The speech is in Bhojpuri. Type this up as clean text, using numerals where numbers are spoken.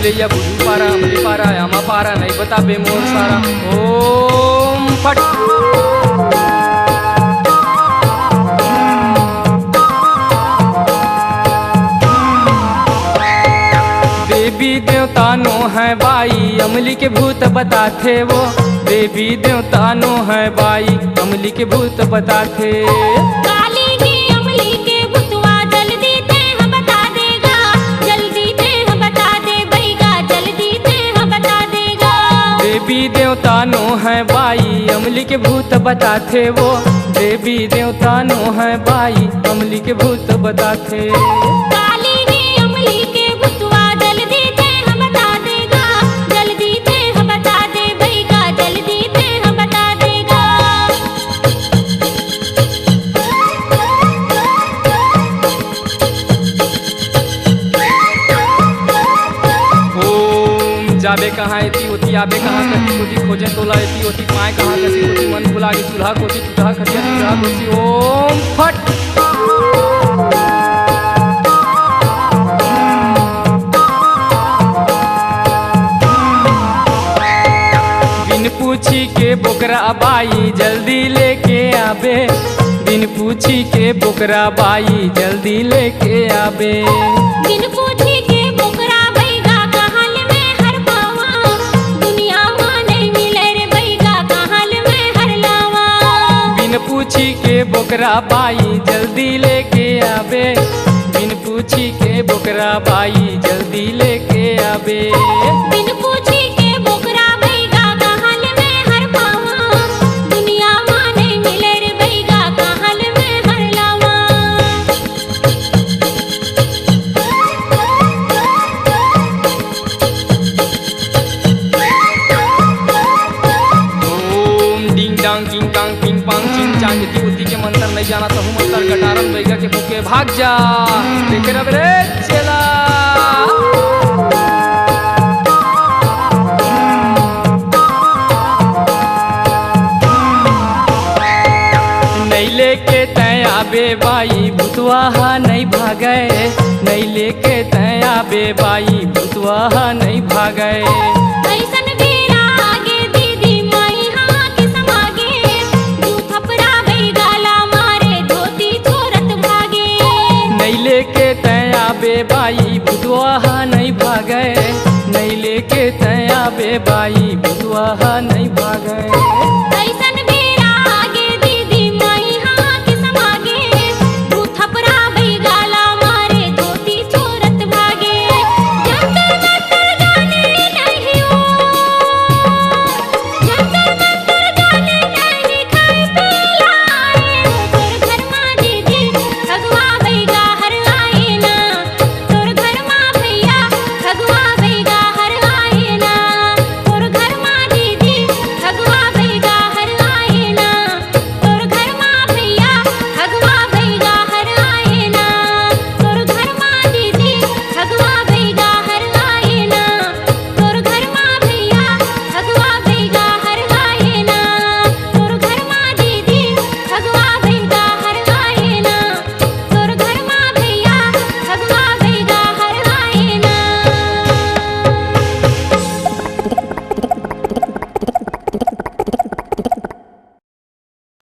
भूलैया बुढ़ू पारा अमली पारा आमा पारा नहीं बताबे मोर सारा। ओम फट देवी देवता नो है बाई अमली के भूत बताथे वो। देवी देवता नो है बाई अमली के भूत बताथे। काली जी अमली के भूतवा जल्दी ते हम बता देगा, जल्दी ते हम बता दे बैगा, जल्दी ते हम बता देगा। देवी देवता नो है बाई अमली के भूत बताथे वो। देवी देवता नो है बाई अमली के भूत बताथे। काली जी अमली के भूतवा जल्दी ते हम बता देगा, जल्दी ते हम बता दे बैगा, जल्दी ते हम बता देगा। ओम जाबे कहाँ एती होती आबे कहाँ कसी होती खोजे तोला एती होती पाए कहाँ कसी होती मन भुला के चूल्हा कोसी चूल्हा खटिया चूल्हा कोसी। ओम फट बिन पूछी के बोकरा बाई जल्दी लेके आबे। बिन पूछी के बोकरा बाई जल्दी लेके आबे। बिन पूछी के बोकरा बैगा कहाल में हर पावा, दुनिया में नहीं मिले रे बैगा कहाल में हर लावा। बिन पूछी के बोकरा बाई जल्दी लेके आबे। बिन पूछी के बोकरा बाई जल्दी लेके आबे। बिन पूछी के बोकरा बैगा कहाल में हर पावा, दुनिया में नहीं मिले रे बैगा कहाल में हर लावा। ओम डिंग डांग किंग कांग पिंग पांग चिंग चांग यति उति के मंत्र नहीं जाना तो हूँ मंत्र गटारम बैगा के फूके भाग जा। देखे रब रे चला नहीं लेके तय आबे बाई भूतवाहा नहीं भागे। नहीं लेके तय आबे बाई भूतवाहा नहीं भागे। नहीं